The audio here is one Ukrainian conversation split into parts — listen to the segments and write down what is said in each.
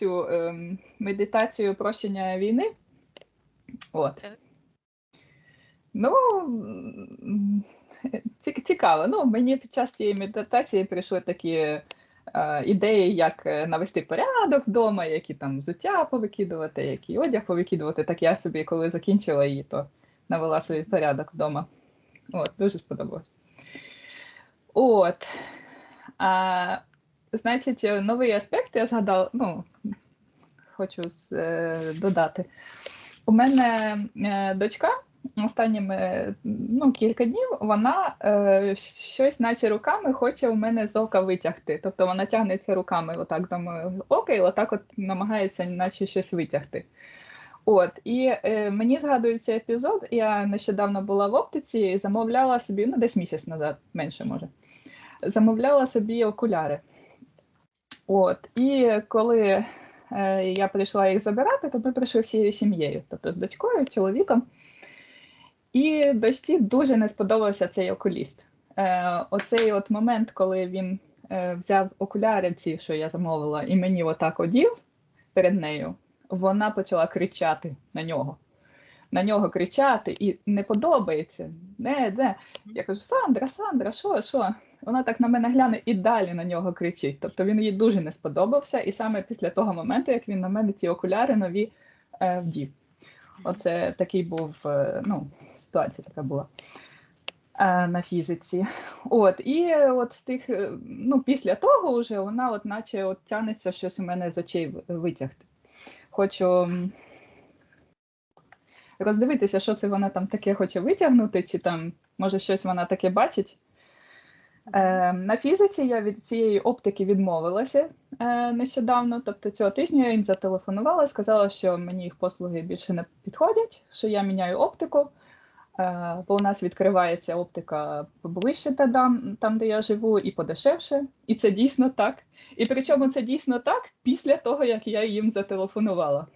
цю медитацію прощення війни. От. Ну, цікаво. Ну, мені під час цієї медитації прийшли такі ідеї, як навести порядок вдома, які там взуття повикидувати, які одяг повикидувати. Так я собі, коли закінчила її, то навела собі порядок вдома. От, дуже сподобалось. От. Значить, новий аспект я згадала, ну, хочу додати. У мене дочка останніми кілька днів, вона щось наче руками хоче у мене з ока витягти. Тобто вона тягнеться руками отак до мого ока і отак от намагається наче щось витягти. От, і мені згадується епізод, я нещодавно була в оптиці і замовляла собі, ну десь місяць назад, менше може, замовляла собі окуляри. От, і коли я прийшла їх забирати, то ми прийшли всією сім'єю, тобто з дочкою, чоловіком. І дочці дуже не сподобався цей окуліст. Оцей от момент, коли він взяв окуляри ці, що я замовила, і мені отак одів перед нею, вона почала кричати на нього. На нього кричати, і не подобається. Не. Я кажу, Сандра, що? Вона так на мене гляне і далі на нього кричить. Тобто він їй дуже не сподобався, і саме після того моменту, як він на мене ці окуляри нові вдів. Оце такий був, ситуація така була на фізиці. От, і от з тих, після того вже вона от наче от тягнеться щось у мене з очей витягти. Хочу роздивитися, що це вона там таке хоче витягнути, чи там, може, щось вона таке бачить. На фізиці я від цієї оптики відмовилася нещодавно, тобто цього тижня я їм зателефонувала, сказала, що мені їх послуги більше не підходять, що я міняю оптику, бо у нас відкривається оптика поближче там, де я живу, і подешевше, і це дійсно так. І причому це дійсно так після того, як я їм зателефонувала.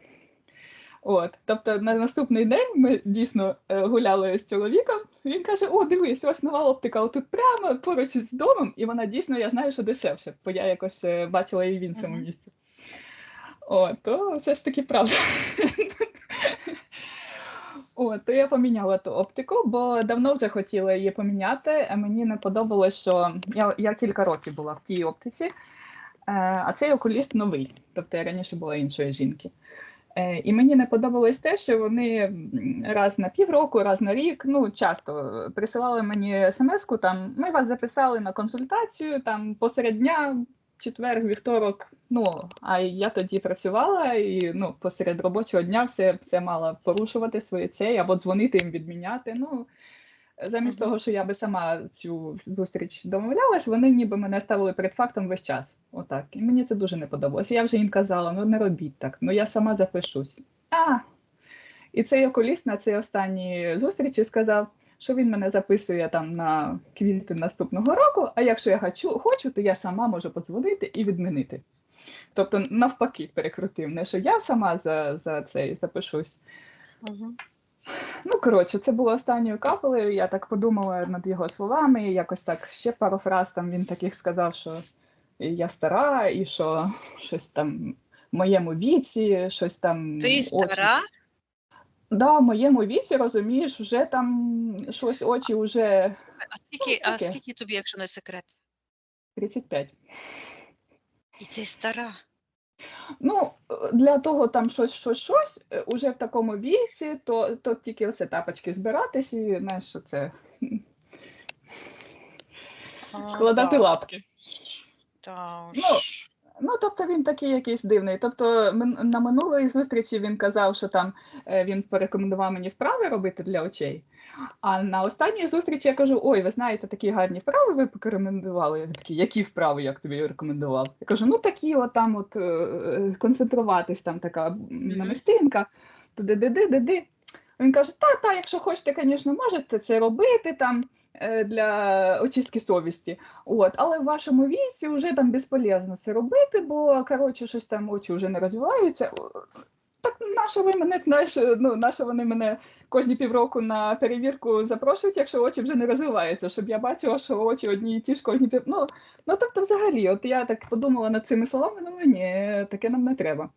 От, тобто на наступний день ми дійсно гуляли з чоловіком, він каже, о, дивись, у вас нова оптика отут прямо поруч із домом, і вона дійсно, я знаю, що дешевше, бо я якось бачила її в іншому місці. От, то все ж таки правда. От, то я поміняла ту оптику, бо давно вже хотіла її поміняти, а мені не подобалось, що я кілька років була в тій оптиці, а цей окуліст новий, тобто я раніше була іншої жінки. І мені не подобалось те, що вони раз на півроку, раз на рік, часто присилали мені смс-ку, там, ми вас записали на консультацію, там, посеред дня, четвер, вівторок, а я тоді працювала, і, посеред робочого дня все мала порушувати своє цей, або дзвонити їм, відміняти, замість того, що я би сама цю зустріч домовлялась, вони ніби мене ставили перед фактом весь час. Отак. І мені це дуже не подобалось. Я вже їм казала, не робіть так, я сама запишусь. І цей окуліст на цій останній зустрічі сказав, що він мене записує там на квітень наступного року, а якщо я хочу, то я сама можу подзвонити і відмінити. Тобто навпаки перекрутив, не що я сама за цей запишусь. Коротше, це було останньою капелею, я так подумала над його словами, і якось так ще пару фраз там він таких сказав, що я стара, і що щось там в моєму віці, щось там... Ти стара? Да, в моєму віці, розумієш, вже там щось очі вже... А скільки тобі, якщо не секрет? 35. І ти стара? Для того там щось, уже в такому віці, то тільки оце тапочки збиратись і, знаєш, що це складати лапки. Тобто він такий якийсь дивний. Тобто на минулій зустрічі він казав, що там він порекомендував мені вправи робити для очей. А на останній зустрічі я кажу, ой, ви знаєте, такі гарні вправи ви порекомендували. Я такий, які вправи, як тобі рекомендував? Я кажу, такі концентруватись, там така намистинка, туди. Він каже, та, якщо хочете, звісно, можете це робити там для очистки совісті. Але в вашому віці вже там безполезно це робити, бо, щось там очі вже не розвиваються. Так нащо ви мене, знаєш, ну, нащо вони мене кожні півроку на перевірку запрошують, якщо очі вже не розвиваються, щоб я бачила, що очі одні і ті ж кожні ну, тобто взагалі, от я так подумала над цими словами, ну, ні, таке нам не треба.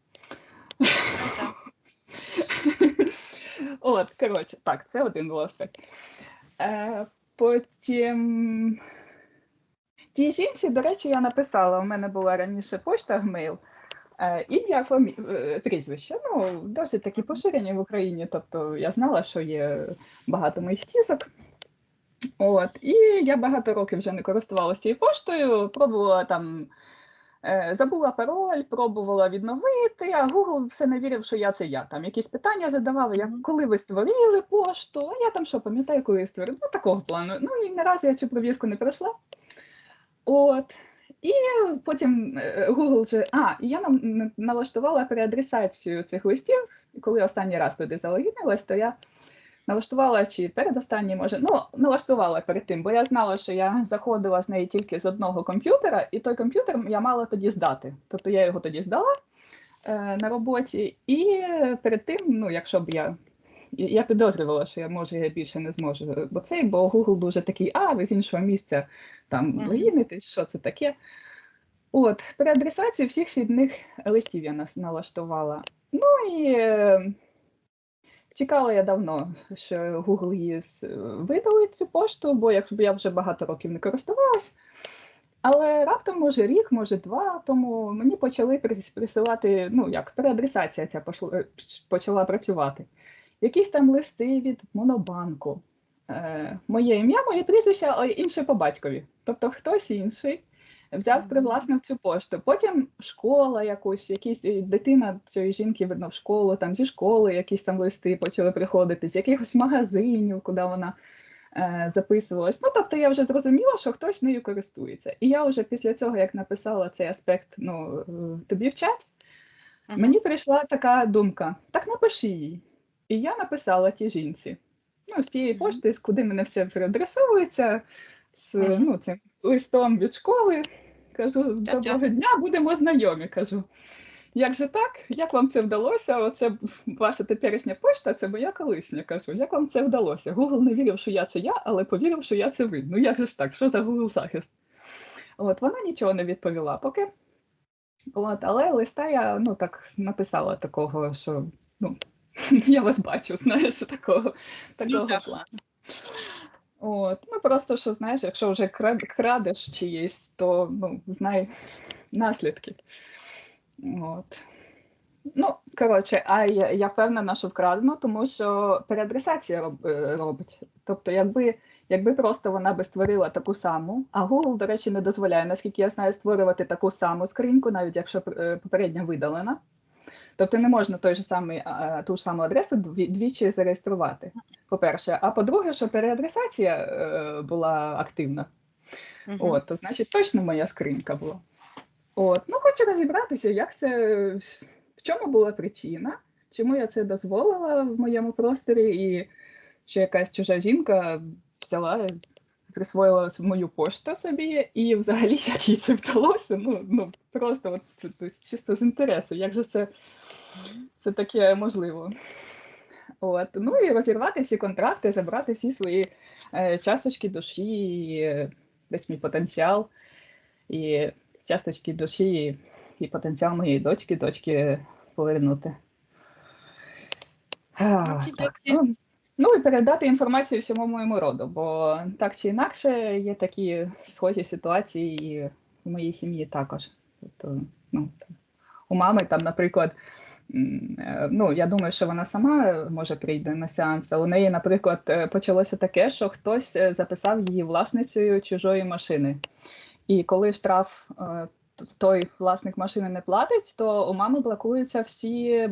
Ну, так. От, коротше, так, це один був аспект. Потім тій жінці, до речі, я написала, у мене була раніше пошта, гмейл, ім'я, прізвище, ну, досить такі поширені в Україні, тобто я знала, що є багато моїх тісок. От, і я багато років вже не користувалася цією поштою, пробувала там, забула пароль, пробувала відновити, а Google все не вірив, що я це я. Там якісь питання задавали, як коли ви створили пошту, а я там що, пам'ятаю, коли я створила, ну такого плану. Ну і наразі я цю провірку не пройшла. От. І потім Google вже, я налаштувала переадресацію цих листів, і коли останній раз туди залогінилась, то я налаштувала, чи передостанній, може, ну, налаштувала перед тим, бо я знала, що я заходила з неї тільки з одного комп'ютера, і той комп'ютер я мала тоді здати. Тобто я його тоді здала на роботі, і перед тим, ну, якщо б я підозрювала, що я більше не зможу, бо Google дуже такий, ви з іншого місця там логінитесь, що це таке. От, переадресацію всіх вхідних листів я налаштувала. Ну і чекала я давно, що Google її видалить цю пошту, бо я вже багато років не користувалась. Але раптом, може, рік, може, 2, тому мені почали присилати, ну, як переадресація ця почала працювати. Якісь там листи від Монобанку. Моє ім'я, моє прізвище, але інше по батькові. Тобто хтось інший взяв, привласнив цю пошту. Потім школа якась дитина цієї жінки, видно, в школу, там зі школи якісь там листи почали приходити, з якихось магазинів, куди вона записувалась. Ну, тобто я вже зрозуміла, що хтось нею користується. І я вже після цього, як написала цей аспект, ну, тобі в чат, мені прийшла така думка, так напиши їй. І я написала тій жінці. Ну, з тієї пошти, куди мене все переадресовується, з цим листом від школи. Кажу, доброго дня, будемо знайомі, кажу. Як же так? Як вам це вдалося? Оце ваша теперішня пошта, це моя колишня, кажу. Як вам це вдалося? Google не вірив, що я, але повірив, що я це ви. Ну як же ж так? Що за Google захист? От, вона нічого не відповіла поки. От, але листа я, ну, так написала такого, що, ну, я вас бачу, знаєш, такого плану. От, ну, просто, що, знаєш, якщо вже крадеш чиїсь, то, ну, знай наслідки. От. Ну, коротше, я впевнена, що вкрадено, тому що переадресація робить. Тобто, якби просто вона би створила таку саму, а Google, до речі, не дозволяє, наскільки я знаю, створювати таку саму скриньку, навіть якщо попередня видалена. Тобто не можна ту ж саму адресу двічі зареєструвати, по-перше. А по-друге, що переадресація була активна. От, то значить точно моя скринька була. От, ну, хочу розібратися, в чому була причина, чому я це дозволила в моєму просторі, і що якась чужа жінка взяла, присвоїла мою пошту собі, і взагалі, як їй це вдалося, ну просто чисто з інтересу, як же це таке можливо. От, ну і розірвати всі контракти, забрати всі свої часточки душі, і весь мій потенціал, і часточки душі і потенціал моєї дочки повернути. Ну і передати інформацію всьому моєму роду, бо так чи інакше є такі схожі ситуації і в моїй сім'ї також. Тобто, ну, у мами там, наприклад, ну, я думаю, що вона сама, може, прийде на сеанс, а у неї, наприклад, почалося таке, що хтось записав її власницею чужої машини. І коли штраф той власник машини не платить, то у мами блокуються всі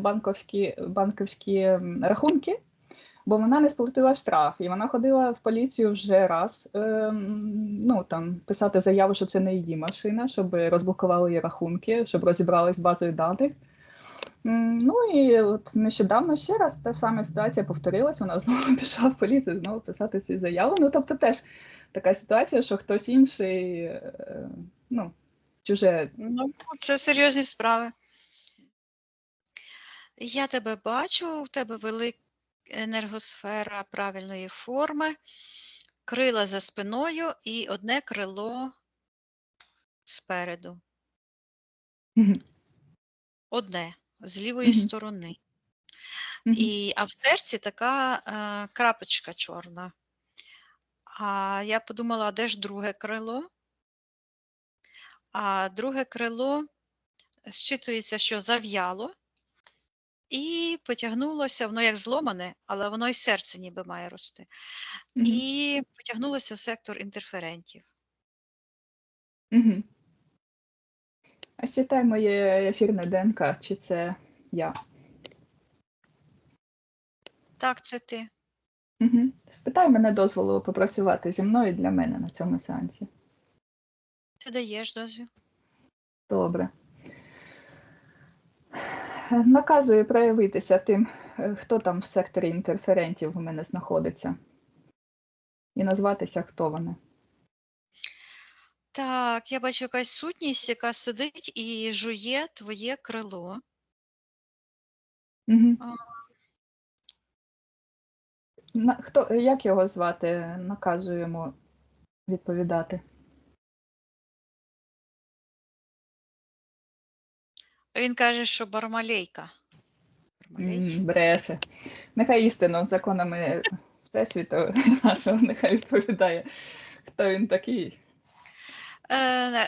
банківські рахунки, бо вона не сплатила штраф. І вона ходила в поліцію вже раз, ну, там, писати заяву, що це не її машина, щоб розблокували її рахунки, щоб розібрались з базою даних. Ну і от нещодавно ще раз та сама ситуація повторилась, вона знову пішла в поліцію, знову писати ці заяви. Ну, тобто теж така ситуація, що хтось інший, ну, чуже. Ну, це серйозні справи. Я тебе бачу, у тебе велика енергосфера правильної форми, крила за спиною і одне крило спереду. Мгм. Одне, з лівої Мгм. сторони. Мгм. А в серці така крапочка чорна. А я подумала, а де ж друге крило? А друге крило зчитується, що зав'яло і потягнулося, воно як зломане, але воно і серце ніби має рости. Мгм. І потягнулося в сектор інтерферентів. Мгм. А считай моє ефірне ДНК, чи це я? Так, це ти. Мгм. Спитай мене дозволу попрацювати зі мною для мене на цьому сеансі. Ти даєш дозвіл. Добре. Наказую проявитися тим, хто там в секторі інтерферентів у мене знаходиться. І назватися, хто вони. Так, я бачу якась сутність, яка сидить і жує твоє крило. Угу. А, Як його звати? Наказую йому відповідати. Він каже, що Бармалейка. Бармалей? Бреше. Нехай істину законами Всесвіту нашого нехай відповідає, хто він такий.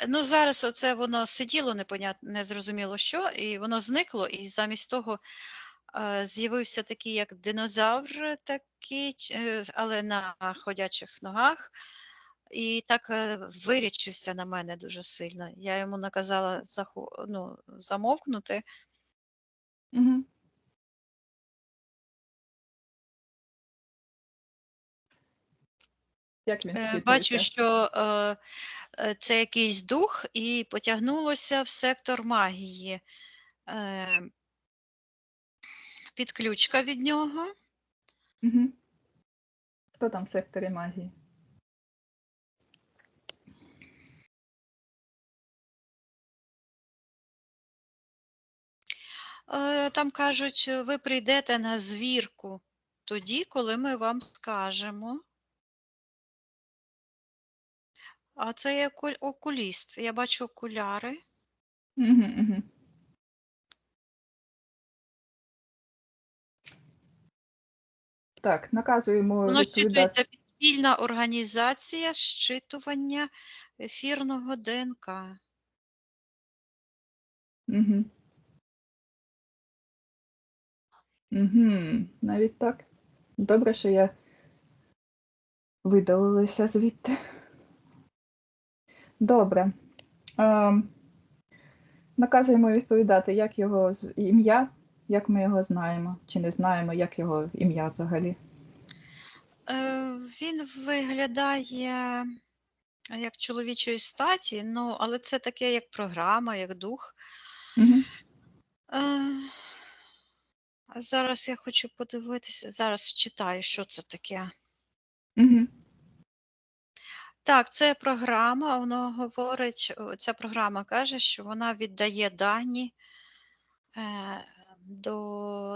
Ну, зараз оце воно сиділо незрозуміло що, і воно зникло, і замість того з'явився такий, як динозавр, такий, але на ходячих ногах. І так вирічився на мене дуже сильно. Я йому наказала замовкнути. Угу. Як він Бачу, щитується? що це якийсь дух, і потягнулося в сектор магії. Е, Підключка від нього. Угу. Хто там в секторі магії? Там кажуть, ви прийдете на звірку тоді, коли ми вам скажемо. А це є окуліст. Я бачу окуляри. Угу, угу. Так, наказую йому Воно відповідати. щитується підпільна організація щитування ефірного ДНК. Угу. Угу. Навіть так. Добре, що я видалилася звідти. Добре. Наказуємо відповідати, як його ім'я, як ми його знаємо, чи не знаємо, як його ім'я взагалі. Він виглядає як чоловічої статі, але це таке як програма, як дух. Угу. Зараз я хочу подивитися, зараз читаю, що це таке. Угу. Так, це програма, воно говорить, ця програма каже, що вона віддає дані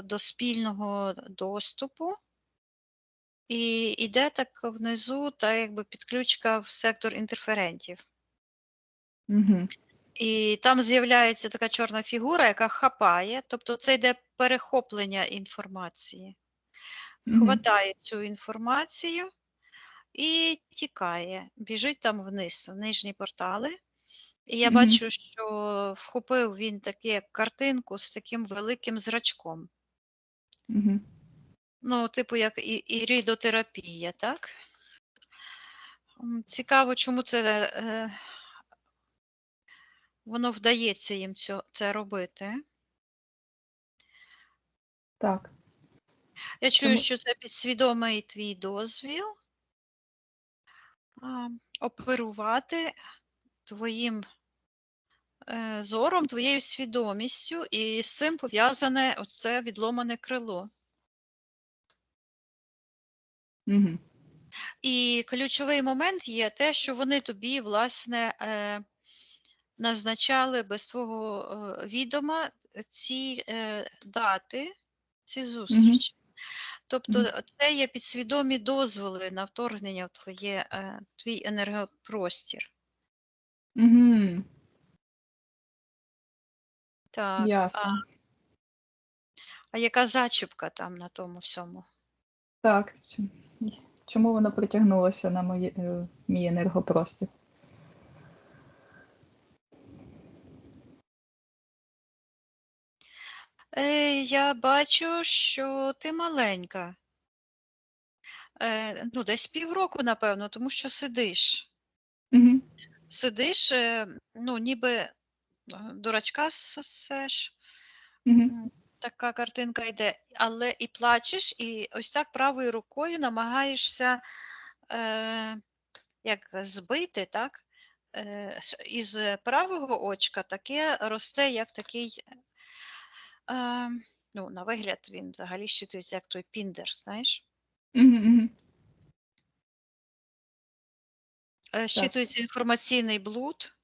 до спільного доступу, і йде так внизу, та якби підключка в сектор інтерферентів. Угу. І там з'являється така чорна фігура, яка хапає, тобто це йде перехоплення інформації. Угу. Хватає цю інформацію і тікає, біжить там вниз, в нижні портали. І я Угу. бачу, що вхопив він таку як картинку з таким великим зрачком. Угу. Ну, типу, як іридотерапія, так? Цікаво, чому воно вдається їм це робити. Так. Я чую, Тому... що це підсвідомий твій дозвіл оперувати твоїм зором, твоєю свідомістю, і з цим пов'язане оце відломане крило. Угу. І ключовий момент є те, що вони тобі, власне, назначали без твого відома ці дати, ці зустрічі. Тобто це є підсвідомі дозволи на вторгнення в твій енергопростір. Угу. Так, Ясно. а яка зачіпка там на тому всьому? Так. Чому воно притягнулося на мій енергопростір? Я бачу, що ти маленька. Ну, десь півроку, напевно, тому що сидиш. Угу. Сидиш, ну, ніби дурачка сосеш. Угу. Така картинка йде, але і плачеш, і ось так правою рукою намагаєшся як збити, так? Із правого очка таке росте, як такий, ну, на вигляд він взагалі щитується, як той піндер, знаєш? Угу. Щитується інформаційний блуд,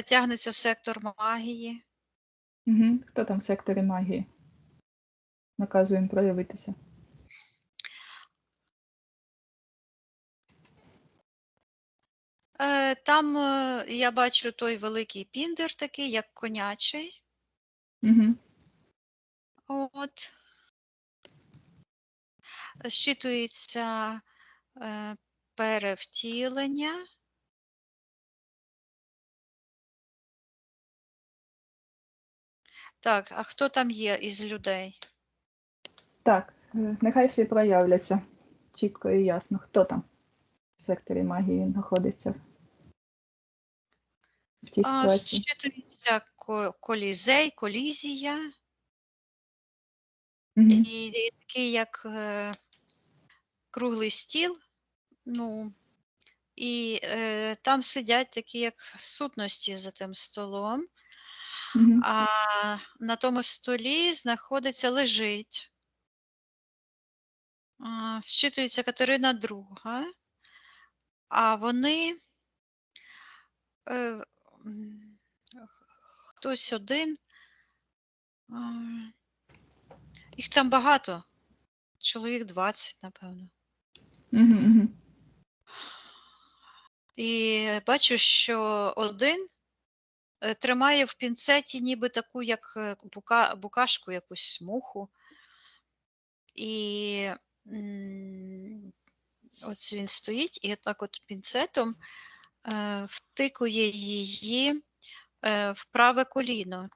тягнеться в сектор магії. Угу. Хто там в секторі магії? Наказує їм проявитися. Там я бачу той великий піндер такий, як конячий. Угу. От. Щитується перевтілення. Так, а хто там є із людей? Так, нехай всі проявляться чітко і ясно, хто там в секторі магії знаходиться в цій ситуації. Щитується колізей, колізія. Угу. І такий, як круглий стіл. Ну, і там сидять такі, як сутності за тим столом. Угу. А на тому столі лежить. Щитується Катерина II, а вони хтось один, їх там багато, чоловік 20, напевно. Угу. І бачу, що один тримає в пінцеті ніби таку, як букашку, якусь муху. І ось він стоїть і так от пінцетом втикує її в праве коліно.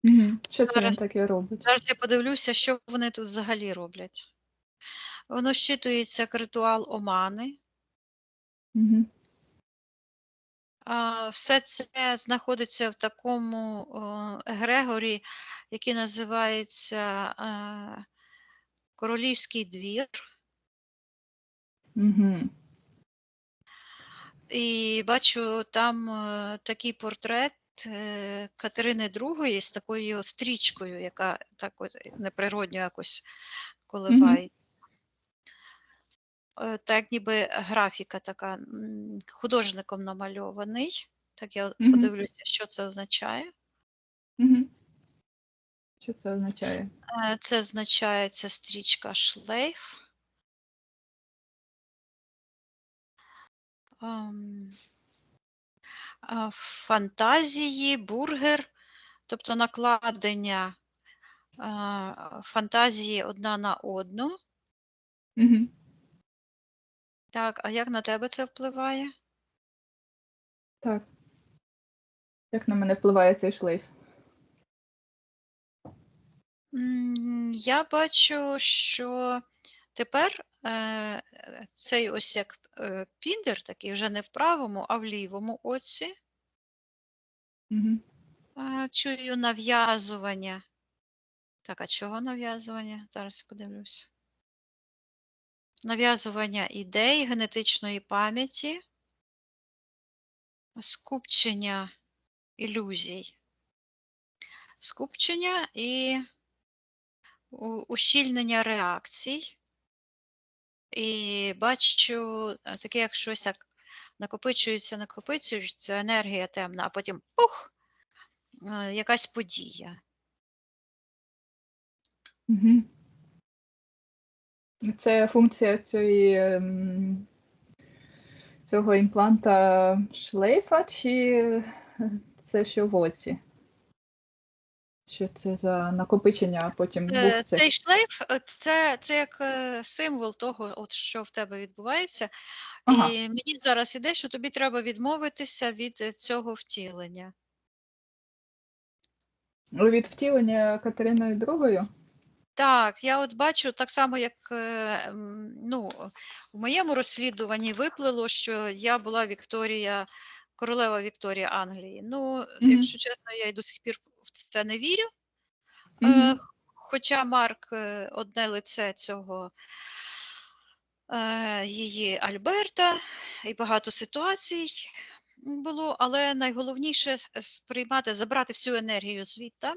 Угу. Що це він таке робить? Зараз я подивлюся, що вони тут взагалі роблять. Воно щитується як ритуал омани. Угу. Все це знаходиться в такому егрегорі, який називається Королівський двір. Угу. І бачу там такий портрет Катерини II з такою стрічкою, яка так от неприродньо якось коливається. Так ніби графіка така художником намальований. Так я подивлюся, що це означає. Угу. Що це означає? Це означає, ця стрічка шлейф. Фантазії, бургер, тобто накладення фантазії одна на одну. Угу. Так, а як на тебе це впливає? Так. Як на мене впливає цей шлейф? Я бачу, що тепер цей ось як піндер, такий вже не в правому, а в лівому оці. Угу. Чую нав'язування. Так, а чого нав'язування? Зараз подивлюся. Нав'язування ідей, генетичної пам'яті, скупчення ілюзій. Скупчення і ущільнення реакцій. І бачу таке, як щось як накопичується енергія темна, а потім пух, якась подія. Угу. Це функція цього імпланта шлейфа, чи це що в оці? Що це за накопичення, а потім бух цих? Цей шлейф це як символ того, от що в тебе відбувається. Ага. І мені зараз іде, що тобі треба відмовитися від цього втілення. Від втілення Катериною II? Так, я от бачу так само, як в моєму розслідуванні виплило, що я була королева Вікторія Англії. Ну, якщо чесно, я й до сих пір в це не вірю. Хоча Марк одне лице цього її Альберта, і багато ситуацій було, але найголовніше забрати всю енергію звідти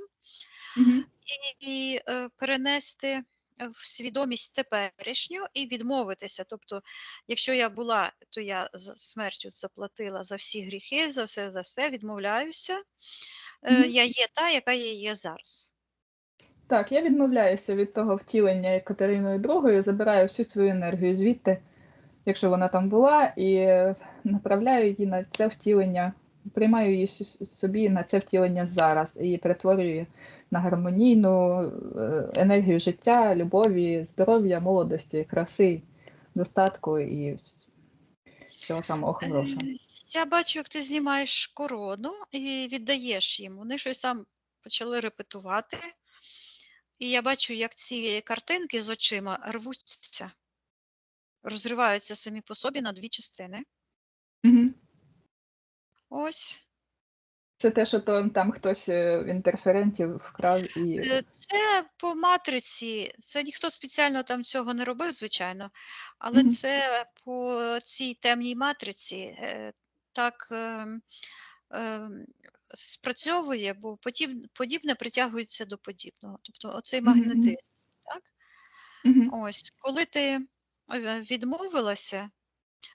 і перенести в свідомість теперішню і відмовитися. Тобто, якщо я була, то я смертю заплатила за всі гріхи, за все, відмовляюся. Я є та, яка я є зараз. Так, я відмовляюся від того втілення Катериною II, забираю всю свою енергію звідти, якщо вона там була, і направляю її на це втілення, приймаю її собі на це втілення зараз і перетворюю на гармонійну енергію життя, любові, здоров'я, молодості, краси, достатку і всього самого хорошого. Я бачу, як ти знімаєш корону і віддаєш їм. Вони щось там почали репетувати. І я бачу, як ці картинки з очима рвуться, розриваються самі по собі на дві частини. Ось. Це те, що там хтось в інтерферентів вкрав і... Це по матриці, це ніхто спеціально там цього не робив, звичайно, але це по цій темній матриці так спрацьовує, бо подібне притягується до подібного. Тобто оцей магнетизм. Так? Ось, коли ти відмовилася,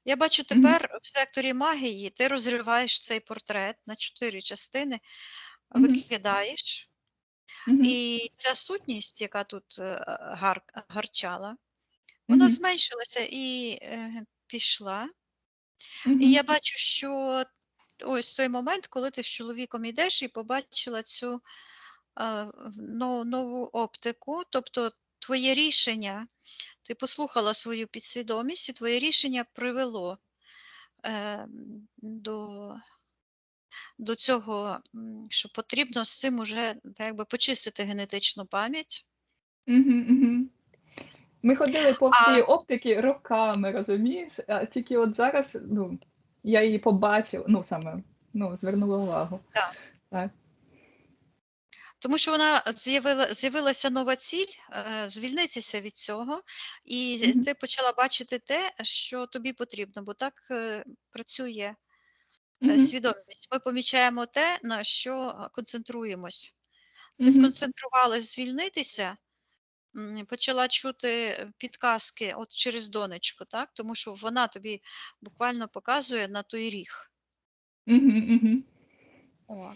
я бачу тепер в секторі магії ти розриваєш цей портрет на 4 частини, викидаєш, і ця сутність, яка тут гарчала, вона зменшилася і пішла. І я бачу, що ось той момент, коли ти з чоловіком йдеш і побачила цю нову оптику, тобто твоє рішення, ти послухала свою підсвідомість, і твоє рішення привело до цього, що потрібно з цим уже якби почистити генетичну пам'ять. Ми ходили по всій оптики роками, розумієш? А тільки от зараз, я її побачила, звернула увагу. Так. Тому що вона з'явилася нова ціль, звільнитися від цього, і ти почала бачити те, що тобі потрібно, бо так працює свідомість. Ми помічаємо те, на що концентруємось. Ти сконцентрувалась звільнитися, почала чути підказки от через донечку, так? Тому що вона тобі буквально показує на той ріг. О.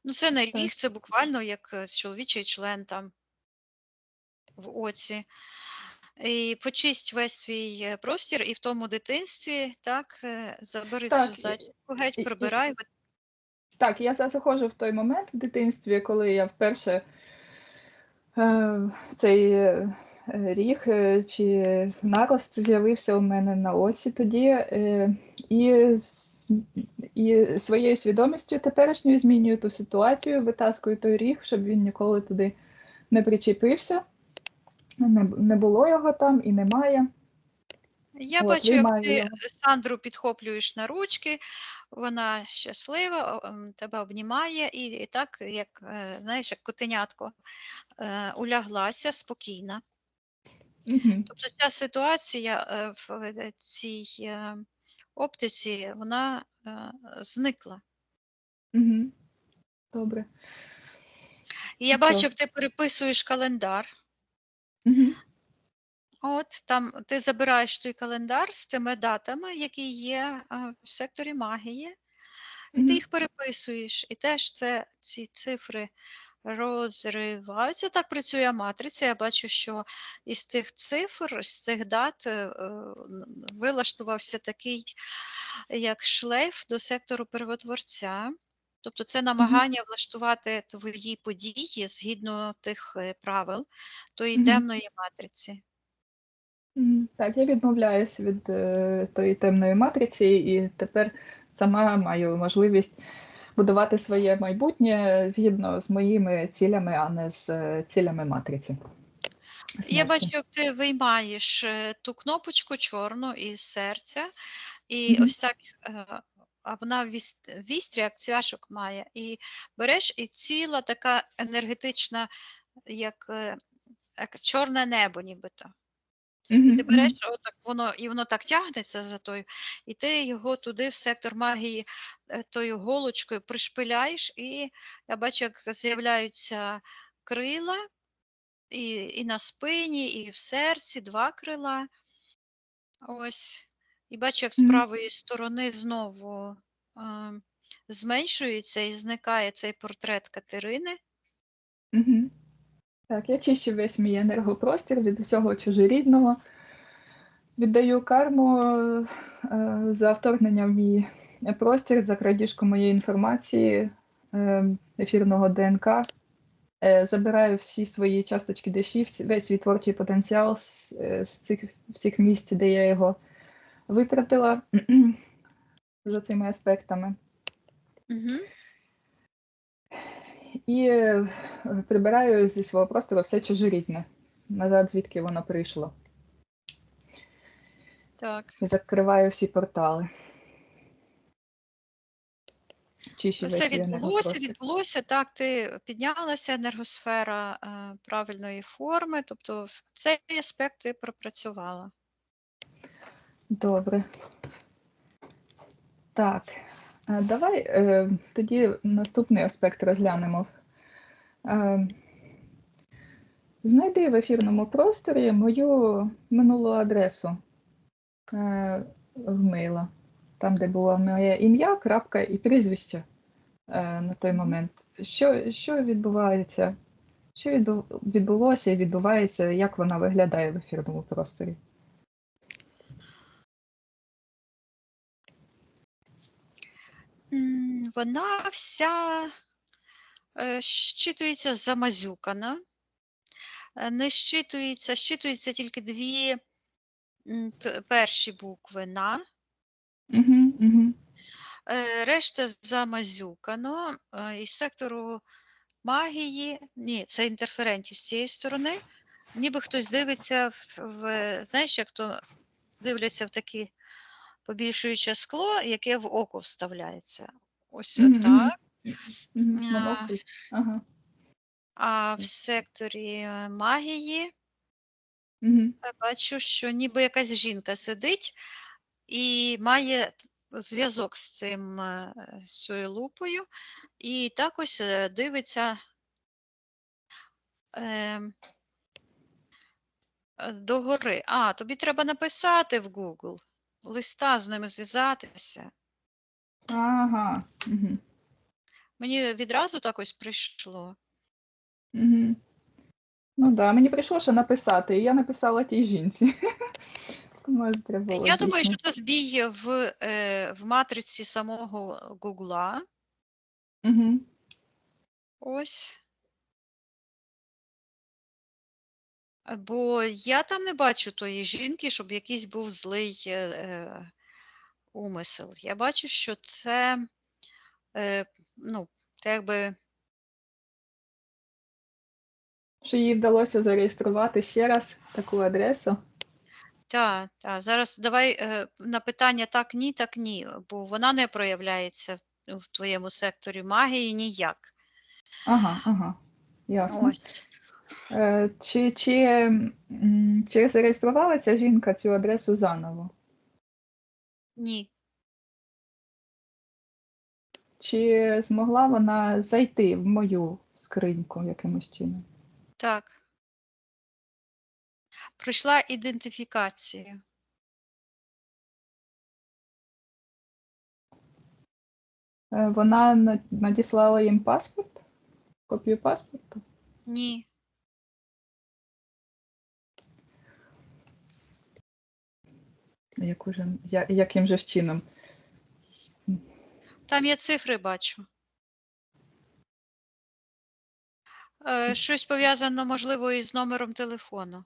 Ну, це не ріг, це буквально як чоловічий член там в оці. І почисть весь свій простір, і в тому дитинстві, так, забери цю зачіпку геть, прибирай. Так, я заходжу в той момент в дитинстві, коли я вперше цей ріг чи нарост з'явився у мене на оці тоді, і своєю свідомістю теперішньою змінюю ту ситуацію, витаскую той ріг, щоб він ніколи туди не причепився, не було його там і немає. Я бачу, як ти Сандру підхоплюєш на ручки, вона щаслива, тебе обнімає і так, як, знаєш, як котенятко, уляглася спокійна. Тобто ця ситуація в цій оптиці, вона зникла. Добре. І я бачу, як ти переписуєш календар. От там ти забираєш той календар з тими датами, які є в секторі магії, і ти Мгм. їх переписуєш. І теж ці цифри розриваються. Так працює матриця. Я бачу, що із тих цифр, з цих дат вилаштувався такий, як шлейф до сектору первотворця. Тобто це Мгм. намагання влаштувати твої події згідно тих правил тої Мгм. темної матриці. Так, я відмовляюсь від тої темної матриці, і тепер сама маю можливість будувати своє майбутнє згідно з моїми цілями, а не з цілями матриці Я бачу, смерті. як ти виймаєш ту кнопочку чорну із серця, і Мгм. ось так, а вона вістря, як цвяшок має, і береш, і ціла така енергетична, як чорне небо нібито. І ти Мгм. береш Мгм. отак, воно так тягнеться за тою, і ти його туди в сектор магії тою голочкою пришпиляєш, і я бачу, як з'являються крила, і на спині, і в серці 2 крила. Ось. І бачу, як з Мгм. правої сторони знову зменшується і зникає цей портрет Катерини. Мгм. Так, я чищу весь мій енергопростір від усього чужорідного. Віддаю карму за вторгнення в мій простір, за крадіжку моєї інформації, ефірного ДНК. Забираю всі свої часточки душі, весь свій творчий потенціал з цих всіх місць, де я його витратила за цими аспектами. Угу. І прибираю зі свого простору все чужорідне, назад, звідки воно прийшло. Так. І закриваю всі портали. Чищу весь Все свій енергопростір. відбулося, так, ти піднялася, енергосфера правильної форми, тобто цей аспект ти пропрацювала. Добре. Так, давай тоді наступний аспект розглянемо. Знайди в ефірному просторі мою минулу адресу вмила. Там, де було моє ім'я, крапка і прізвище на той момент. Що відбувається? Що відбулося і відбувається, як вона виглядає в ефірному просторі? Вона вся щитується замазюкана, не щитується тільки 2 перші букви «на». Угу, угу. Решта замазюкано. Із сектору магії, ні, це інтерферентів з цієї сторони. Ніби хтось дивиться знаєш, як то дивляться в таке побільшуюче скло, яке в око вставляється. Ось Угу, угу. отак. Монокль. Ага. А в секторі магії Угу. я бачу, що ніби якась жінка сидить і має зв'язок з з цією лупою, і так ось дивиться догори. Тобі треба написати в Google, листа з ними зв'язатися. Ага. Угу. Мені відразу так ось прийшло. Угу. Ну да, мені прийшло, що написати, і я написала тій жінці. Може, треба було Я думаю, дійсно. що це збій в матриці самого Гугла. Угу. Ось. Бо я там не бачу тої жінки, щоб якийсь був злий умисел. Я бачу, що це, ну, це якби. Що їй вдалося зареєструвати ще раз таку адресу. Так. Зараз давай на питання так, ні, бо вона не проявляється в твоєму секторі магії ніяк. Ага, ясно. Ось. Чи зареєструвала ця жінка цю адресу заново? Ні. Чи змогла вона зайти в мою скриньку якимось чином? Так. Пройшла ідентифікацію. Вона надіслала їм паспорт? Копію паспорту? Ні. Яким же чином? Там я цифри бачу. Щось пов'язано, можливо, із номером телефону.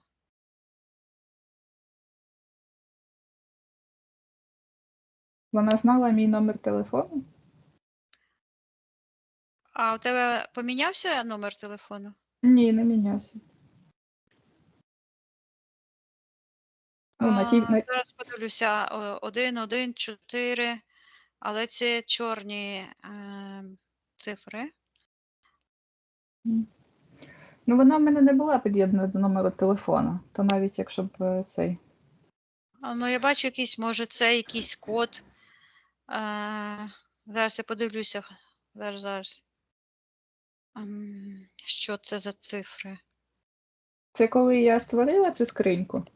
Вона знала мій номер телефону? А у тебе помінявся номер телефону? Ні, не мінявся. Зараз подивлюся. 114, але це чорні цифри. Ну, вона в мене не була під'єднана до номеру телефону, то навіть якщо б цей. Ну, я бачу якийсь, може, це якийсь код. Зараз я подивлюся. Зараз. Що це за цифри? Це коли я створила цю скриньку?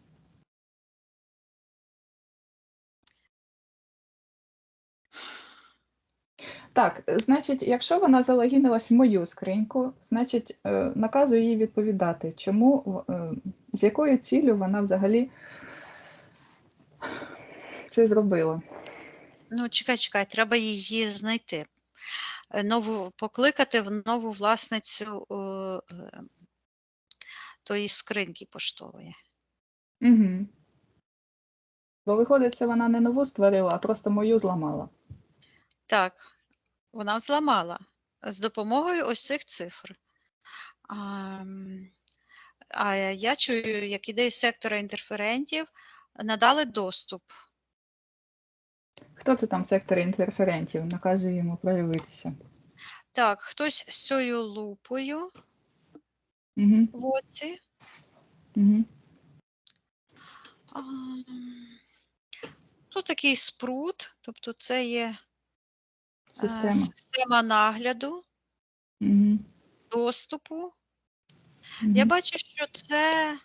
Так, значить, якщо вона залогінилась в мою скриньку, значить, наказую їй відповідати, чому, з якою ціллю вона взагалі це зробила. Ну, чекай, треба її знайти. Покликати в нову власницю тої скриньки поштової. Угу. Бо виходить, це вона не нову створила, а просто мою зламала. Так, вона взламала з допомогою ось цих цифр. А я чую, як ідеї сектора інтерферентів надали доступ. Хто це там сектор інтерферентів? Наказую йому проявитися. Так, хтось з цією лупою в оці. Угу. Тут такий спрут, тобто це є Система нагляду, доступу. Я бачу, що це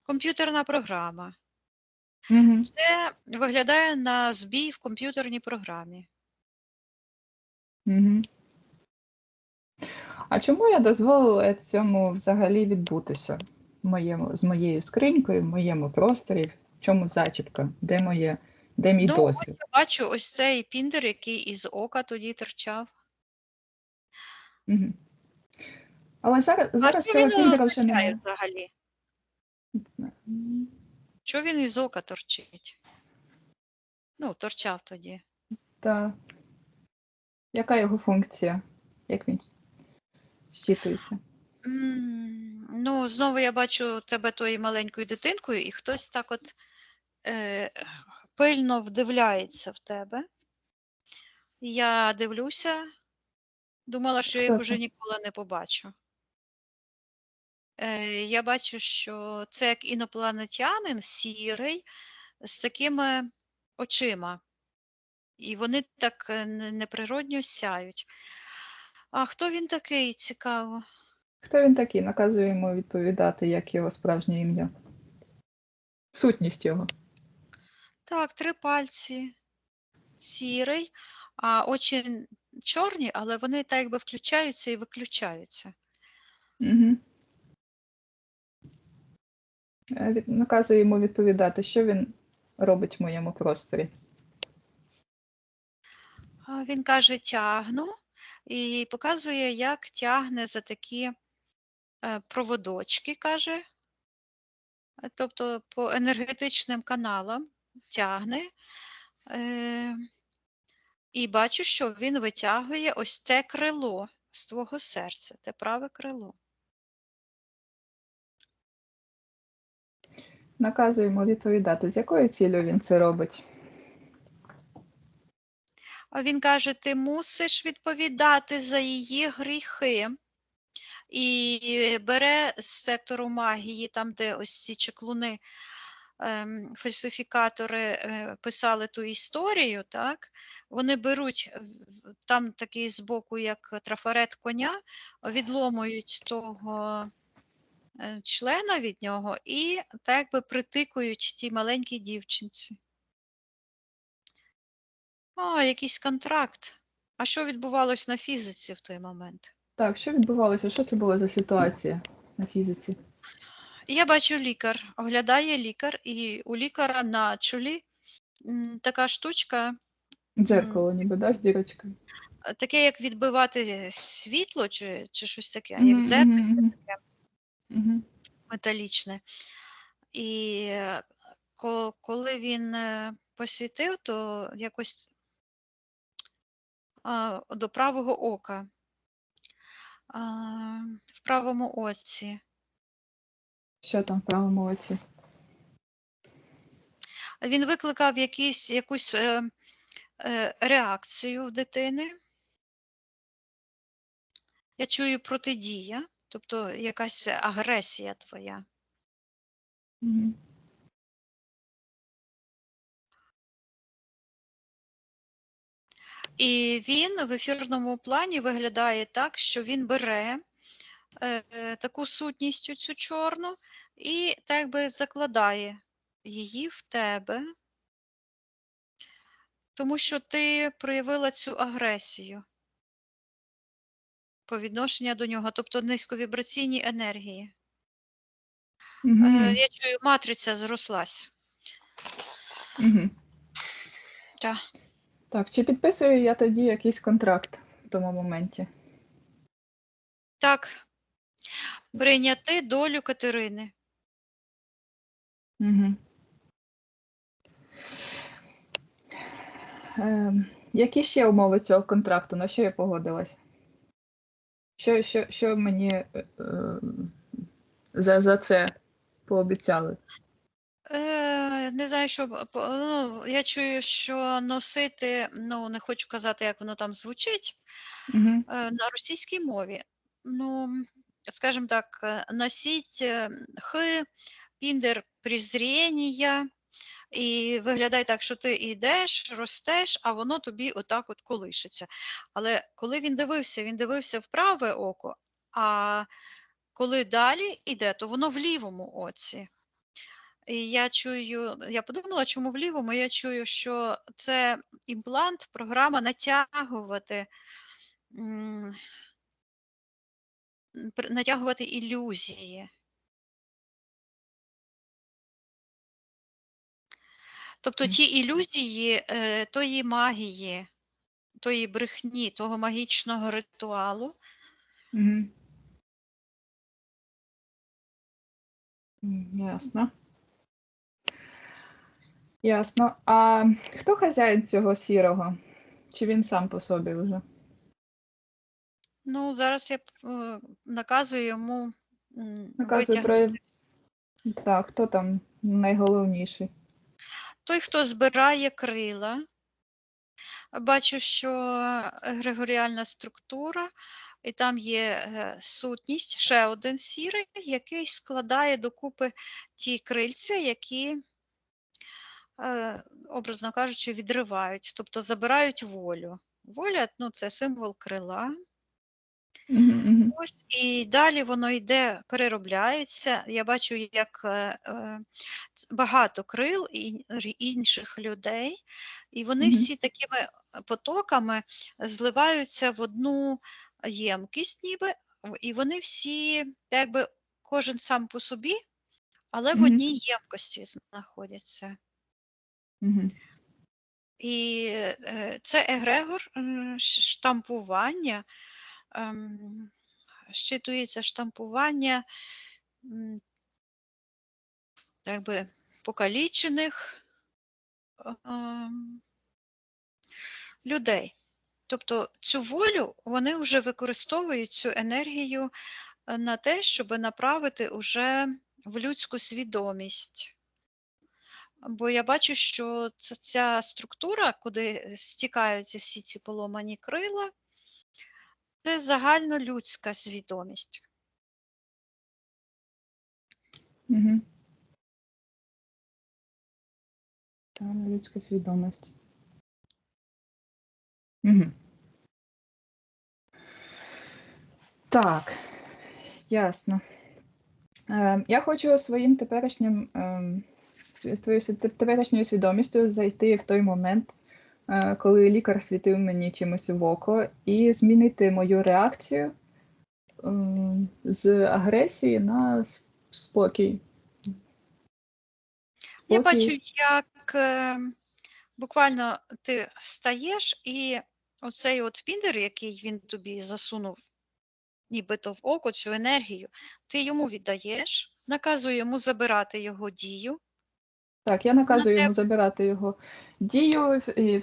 комп'ютерна програма. Це виглядає на збій в комп'ютерній програмі. А чому я дозволила цьому взагалі відбутися з моєю скринькою, в моєму просторі? В чому зачіпка? Де мій досвід? Ось я бачу ось цей піндер, який із ока тоді терчав. Але зараз цього піндера вже немає. Взагалі? Що він із ока торчить? Ну, торчав тоді. Так. Яка його функція? Як він щитується? Ну, знову я бачу тебе тою маленькою дитинкою, і хтось так от пильно вдивляється в тебе. Я дивлюся, думала, що я їх уже ніколи не побачу. Я бачу, що це як інопланетянин сірий з такими очима. І вони так неприродньо сяють. А хто він такий, цікаво? Хто він такий? Наказую йому відповідати, як його справжнє ім'я. Сутність його. Так, 3 пальці. Сірий, а очі чорні, але вони так якби включаються і виключаються. Наказую йому відповідати, що він робить в моєму просторі. Він каже, тягну, і показує, як тягне за такі проводочки, каже. Тобто по енергетичним каналам тягне. І бачу, що він витягує ось те крило з твого серця, те праве крило. Наказуємо відповідати, з якою цілею він це робить. А він каже, ти мусиш відповідати за її гріхи. І бере з сектору магії, там, де ось ці чеклуни, фальсифікатори писали ту історію, так? Вони беруть, там такий збоку, як трафарет коня, відломують того члена від нього і так якби притикують тій маленькій дівчинці. О, якийсь контракт. А що відбувалось на фізиці в той момент? Так, що відбувалося? Що це було за ситуація на фізиці? Я бачу лікар, оглядає лікар, і у лікаря на чолі така штучка, Дзеркало ніби, да, з дірочкою? таке, як відбивати світло, чи щось таке, як Мгм, дзеркало мгм, мгм. Мгм. металічне. І коли він посвітив, то якось до правого ока, в правому оці. Що там в правому оці? Він викликав якусь реакцію в дитини. Я чую протидія, тобто якась агресія твоя. Мгм. І він в ефірному плані виглядає так, що він бере таку сутність цю чорну і так би закладає її в тебе, тому що ти проявила цю агресію по відношенню до нього, тобто низьковібраційні енергії. Мгм. Я чую, матриця зрослась. Мгм. Так. Так, чи підписую я тоді якийсь контракт в тому моменті? Так, прийняти долю Катерини. Угу. Які ще умови цього контракту? На що я погодилась? Що мені за це пообіцяли? Не знаю, що я чую, що носити, не хочу казати, як воно там звучить, Угу. на російській мові. Ну, скажімо так, носіть піндер презріння, і виглядає так, що ти йдеш, ростеш, а воно тобі отак от колишиться. Але коли він дивився в праве око, а коли далі йде, то воно в лівому оці. І я подумала, чому в лівому, я чую, що це імплант, програма натягувати ілюзії. Тобто ті ілюзії тої магії, тої брехні, того магічного ритуалу. Угу. Ясно. Ясно. А хто хазяїн цього сірого? Чи він сам по собі вже? Ну, зараз я наказую йому Наказую витягнути. Так, хто там найголовніший? Той, хто збирає крила. Бачу, що егрегоріальна структура, і там є сутність, ще один сірий, який складає докупи ті крильця, які, образно кажучи, відривають, тобто забирають волю. Воля це символ крила. Угу, угу. Ось, і далі воно йде, переробляється. Я бачу, як багато крил і інших людей, і вони Угу. всі такими потоками зливаються в одну ємкість, ніби, і вони всі, якби кожен сам по собі, але в Угу. одній ємкості знаходяться. Угу. І це егрегор штампування. Щитується штампування якби покалічених людей. Тобто цю волю вони вже використовують цю енергію на те, щоб направити уже в людську свідомість. Бо я бачу, що ця структура, куди стікаються всі ці поломані крила, це загальнолюдська свідомість. Угу. Там людська свідомість. Угу. Так, ясно. Я хочу своїм своєю теперішньою свідомістю зайти в той момент, коли лікар світив мені чимось в око, і змінити мою реакцію з агресії на спокій. Я бачу, як буквально ти встаєш, і оцей от піндер, який він тобі засунув, нібито в око, цю енергію, ти йому віддаєш, наказує йому забирати його дію. Так, я наказую йому забирати його дію, і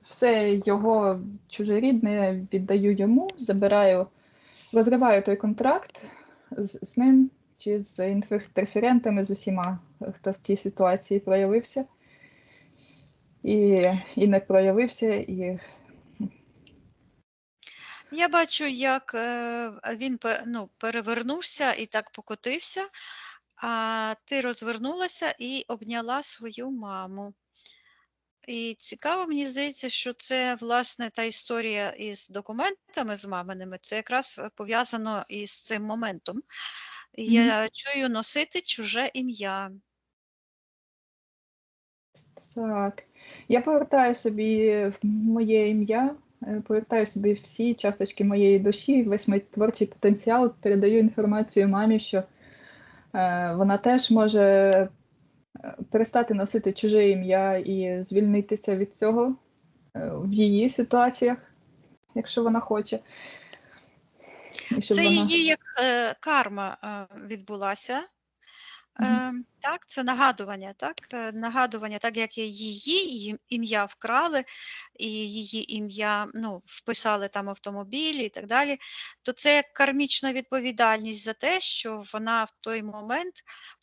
все його чужорідне віддаю йому, забираю, розриваю той контракт з ним чи з інтерферентами, з усіма, хто в тій ситуації проявився і не проявився. Я бачу, як він перевернувся і так покотився, а ти розвернулася і обняла свою маму. І цікаво, мені здається, що це, власне, та історія із документами з маминими, це якраз пов'язано із цим моментом. Я чую носити чуже ім'я. Так. Я повертаю собі моє ім'я, повертаю собі всі часточки моєї душі, весь мій творчий потенціал, передаю інформацію мамі, що вона теж може перестати носити чуже ім'я і звільнитися від цього в її ситуаціях, якщо вона хоче. Це її як карма відбулася. Так, це нагадування, так як її ім'я вкрали, і її ім'я вписали там автомобілі і так далі, то це як кармічна відповідальність за те, що вона в той момент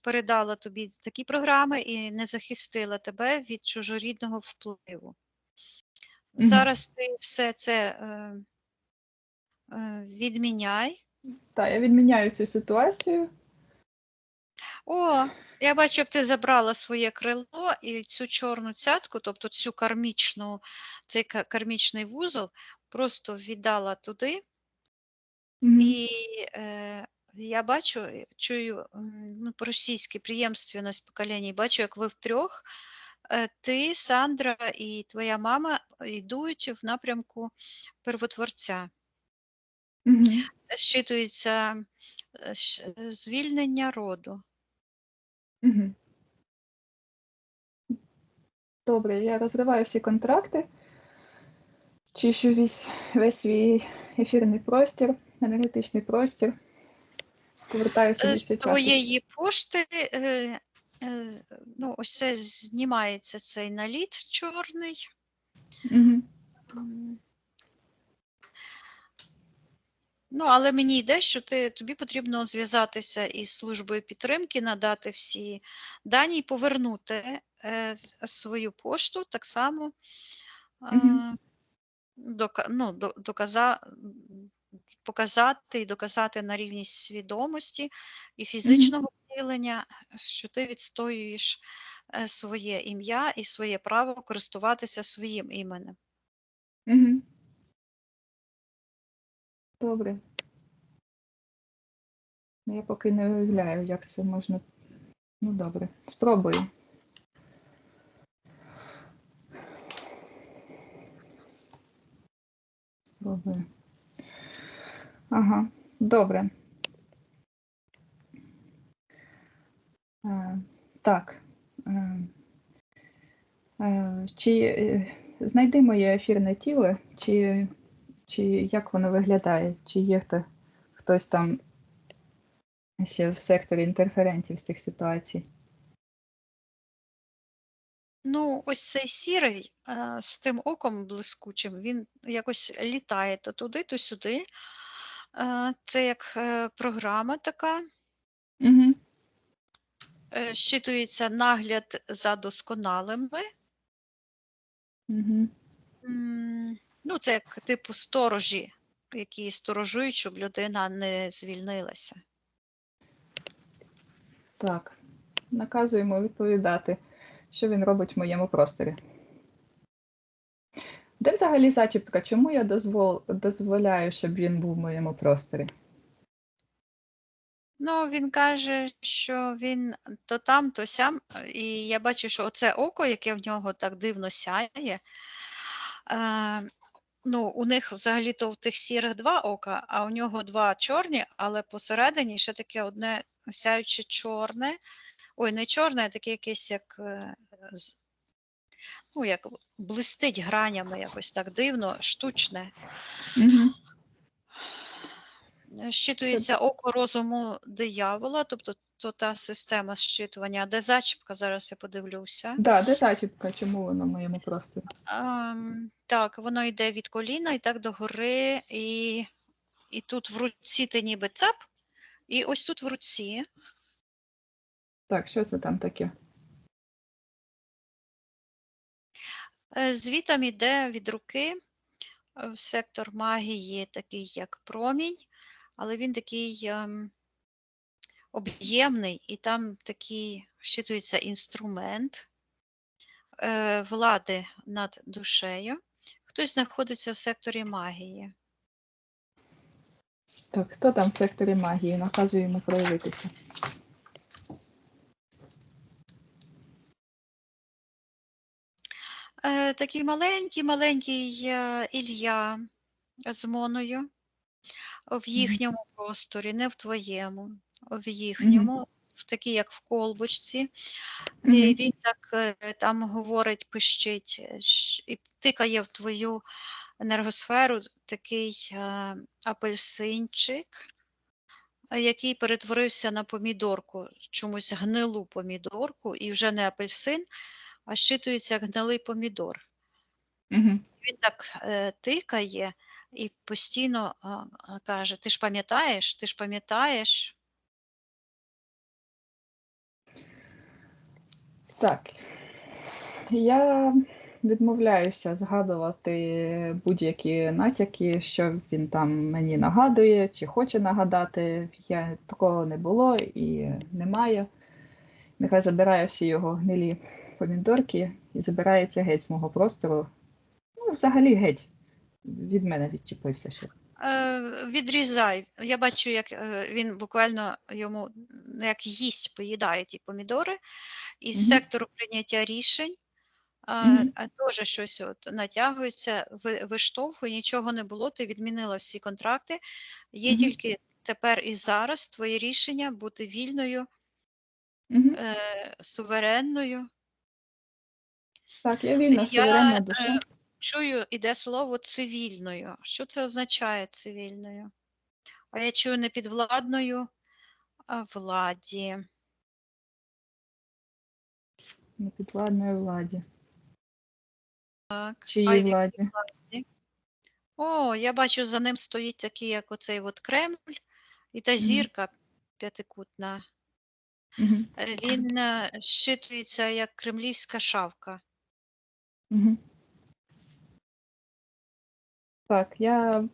передала тобі такі програми і не захистила тебе від чужорідного впливу. Зараз ти все це відміняй. Так, я відміняю цю ситуацію. О, я бачу, як ти забрала своє крило і цю чорну цятку, тобто цей кармічний вузол, просто віддала туди. І я бачу, чую по-російськи преємственність поколінь, бачу, як ви втрьох, ти, Сандра і твоя мама йдуть в напрямку первотворця. Щитується звільнення роду. Добре, я розриваю всі контракти, чищу весь свій ефірний простір, енергетичний простір, повертаю собі всі частини. З твоєї пошти, ось це знімається цей наліт чорний. Але мені йде, що тобі потрібно зв'язатися із службою підтримки, надати всі дані і повернути свою пошту так само, показати і доказати на рівні свідомості і фізичного втілення, що ти відстоюєш своє ім'я і своє право користуватися своїм іменем. Добре. Я поки не уявляю, як це можна. Добре, спробую. Спробую. Ага, добре. Так. Чи знайди моє ефірне тіло, чи як воно виглядає, чи є хтось там ще в секторі інтерферентів з тих ситуацій? Ось цей сірий з тим оком блискучим, він якось літає то туди, то сюди. Це як програма така. Щитується нагляд за досконалими. Це як типу сторожі, які сторожують, щоб людина не звільнилася. Так, наказуємо відповідати, що він робить в моєму просторі. Де взагалі зачіпка? Чому я дозволяю, щоб він був в моєму просторі? Ну, він каже, що він то там, то сям, і я бачу, що оце око, яке в нього так дивно сяє, ну, у них взагалі-то в тих сірих 2 ока, а у нього 2 чорні, але посередині ще таке одне сяюче чорне. Ой, не чорне, а таке якесь як, ну, як блистить гранями якось так дивно, штучне. Угу. Що Щитується око розуму диявола, тобто то та система щитування. Де зачіпка, зараз я подивлюся. Да, де зачіпка? Чому воно в моєму просторі? Так, воно йде від коліна і так догори, і тут в руці ти ніби цап, і ось тут в руці. Так, що це там таке? Звітом іде від руки в сектор магії, такий як промінь, але він такий об'ємний, і там такий щитується інструмент влади над душею. Хтось знаходиться в секторі магії. Так, хто там в секторі магії? Наказує йому проявитися. Такий маленький Ілля з Моною в їхньому просторі, не в твоєму, в їхньому, в такій, як в колбочці. І він так там говорить, пищить і тикає в твою енергосферу такий апельсинчик, який перетворився на помідорку, чомусь гнилу помідорку, і вже не апельсин, а щитується як гнилий помідор. Угу. Він так тикає і постійно каже: ти ж пам'ятаєш, ти ж пам'ятаєш. Так. Я відмовляюся згадувати будь-які натяки, що він там мені нагадує чи хоче нагадати. Такого не було і немає. Нехай забирає всі його гнилі помідорки і забирається геть з мого простору. Ну, взагалі геть. Від мене відчепився ще. Відрізай. Я бачу, як він буквально йому як їсть, поїдає ті помідори. Із сектору прийняття рішень теж щось от натягується, виштовхує, нічого не було, ти відмінила всі контракти. Є тільки тепер і зараз твоє рішення бути вільною, суверенною. Так, я вільна, суверенна душа. Чую, іде слово цивільною. Що це означає цивільною? А я чую не підвладною, а владі. Непідвладної владі. Так. Чиїй владі? О, я бачу, за ним стоїть такий, як оцей от Кремль, і та зірка п'ятикутна. Він щитується як кремлівська шавка. Так, я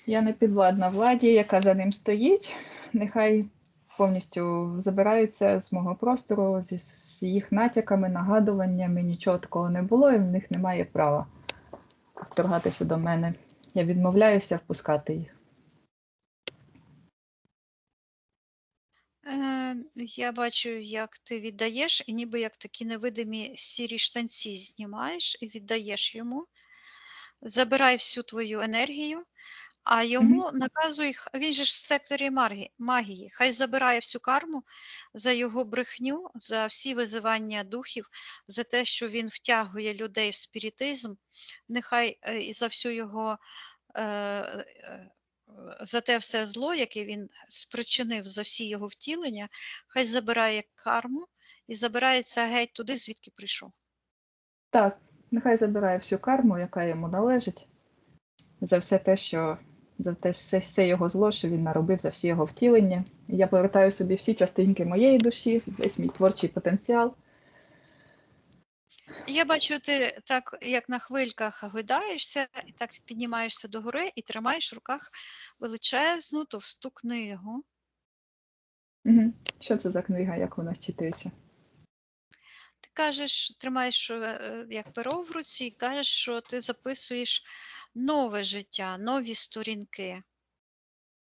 не підвладна владі, яка за ним стоїть. Нехай повністю забираються з мого простору, з їх натяками, нагадуваннями, нічого такого не було, і в них немає права вторгатися до мене. Я відмовляюся впускати їх. Я бачу, як ти віддаєш, і ніби як такі невидимі сірі штанці знімаєш і віддаєш йому. Забирай всю твою енергію, а йому наказуй, він же ж в секторі магії, хай забирає всю карму за його брехню, за всі визивання духів, за те, що він втягує людей в спіритизм, нехай і за всю його, за те все зло, яке він спричинив за всі його втілення, хай забирає карму і забирається геть туди, звідки прийшов. Так, нехай забирає всю карму, яка йому належить, за все те, що за те все його зло, що він наробив, за всі його втілення. Я повертаю собі всі частинки моєї душі, весь мій творчий потенціал. Я бачу, ти так, як на хвильках гойдаєшся, і так піднімаєшся догори і тримаєш в руках величезну товсту книгу. Що це за книга, як вона читається? Ти кажеш, тримаєш як перо в руці і кажеш, що ти записуєш нове життя, нові сторінки.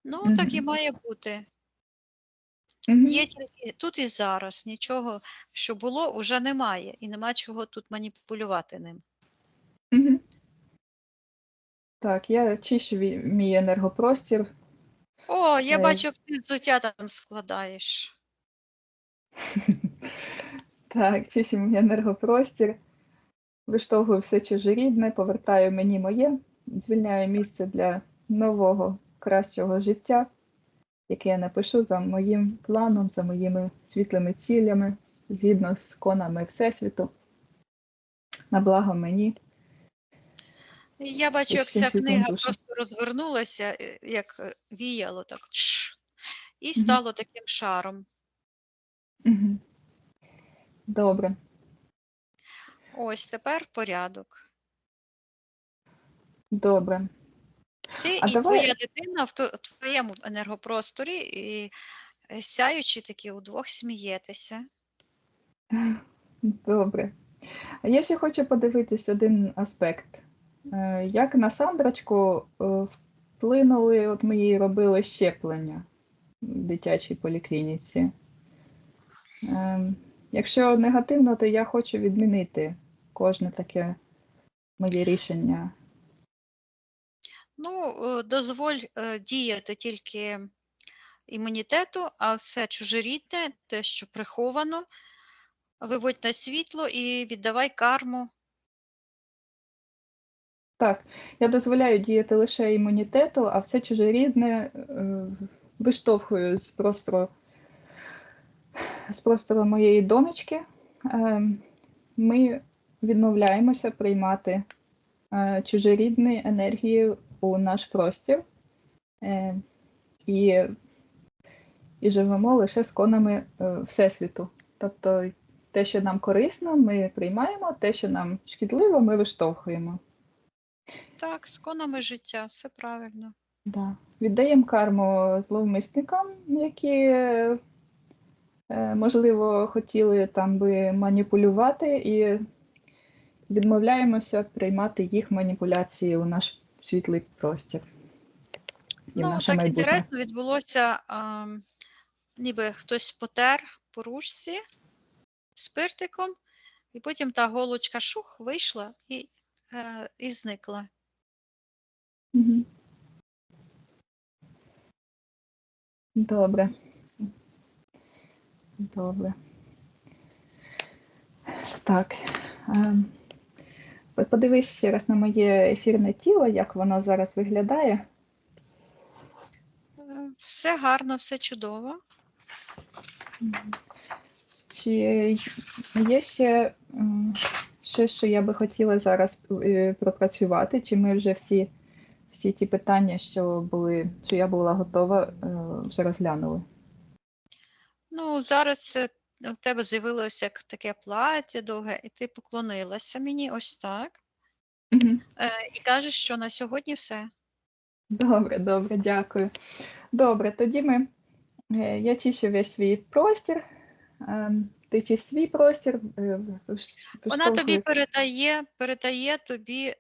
Ну, так і Мгм. має бути. Мгм. Є тільки тут і зараз. Нічого, що було, уже немає, і нема чого тут маніпулювати ним. Мгм. Так, я чищу мій енергопростір. О, я Е, бачу, як ти взуття там складаєш. Так, чищу мій енергопростір, виштовхую все чужорідне, повертаю мені моє, звільняю місце для нового, кращого життя, яке я напишу за моїм планом, за моїми світлими цілями, згідно з конами Всесвіту, на благо мені Я бачу, і як всім ця світлим книга душам. просто розвернулася, як віяло так, і Мгм. стало таким шаром. Мгм. Добре. Ось тепер порядок. Добре. Ти А і давай твоя дитина в твоєму енергопросторі, і сяючи такі удвох смієтеся. добре. А я ще хочу подивитись один аспект. Як на Сандрочку вплинули, от ми їй робили щеплення в дитячій поліклініці. Якщо негативно, то я хочу відмінити кожне таке моє рішення. Ну, дозволь діяти тільки імунітету, а все чужорідне, те, що приховано, виводь на світло і віддавай карму. Так, я дозволяю діяти лише імунітету, а все чужорідне виштовхую з простору моєї донечки. Ми відмовляємося приймати чужорідні енергії у наш простір і живемо лише з конами Всесвіту. Тобто те, що нам корисно, ми приймаємо, те, що нам шкідливо, ми виштовхуємо. Так, з конами життя, все правильно. Да. Віддаємо карму зловмисникам, які, можливо, хотіли там би маніпулювати, і відмовляємося приймати їх маніпуляції у наш світлий простір і в Ну, наше так майбутнє. інтересно відбулося, ніби хтось потер по ручці спиртиком, і потім та голочка шух вийшла і зникла. Мгм. Добре. Добре. Так. Подивись ще раз на моє ефірне тіло, як воно зараз виглядає. Все гарно, все чудово. Чи є ще щось, що я би хотіла зараз пропрацювати? Чи ми вже всі ті питання, що я була готова, вже розглянули? Ну, зараз це в тебе з'явилося як таке плаття довге, і ти поклонилася мені ось так. Мгм. І кажеш, що на сьогодні все. Добре, добре, дякую. Добре, тоді я чищу весь свій простір, ти чиш свій простір, Вона тобі виштовхую. передає тобі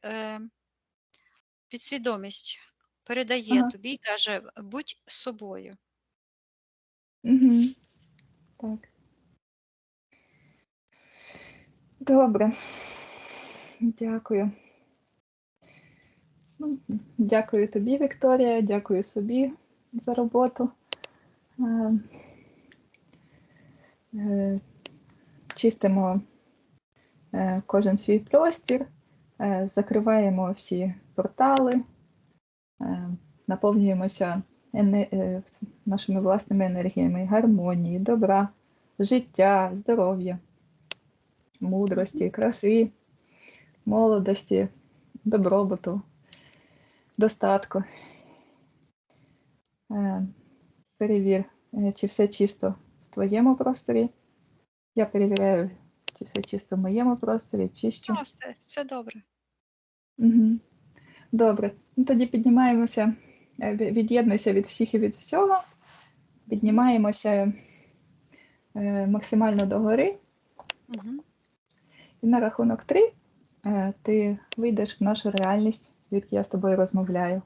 підсвідомість, передає Ага. тобі і каже, будь собою. Угу. Так. Добре. Дякую. Ну, дякую тобі, Вікторія, дякую собі за роботу. Е, е, Чистимо кожен свій простір, закриваємо всі портали, наповнюємося нашими власними енергіями гармонії, добра, життя, здоров'я, мудрості, краси, молодості, добробуту, достатку. Перевір, чи все чисто в твоєму просторі. Я перевіряю, чи все чисто в моєму просторі, чищу. Все добре. Угу. Добре. Ну, тоді піднімаємося, від'єднуйся від всіх і від всього. Піднімаємося максимально догори. Угу. І на рахунок 3 ти вийдеш в нашу реальність, звідки я з тобою розмовляю.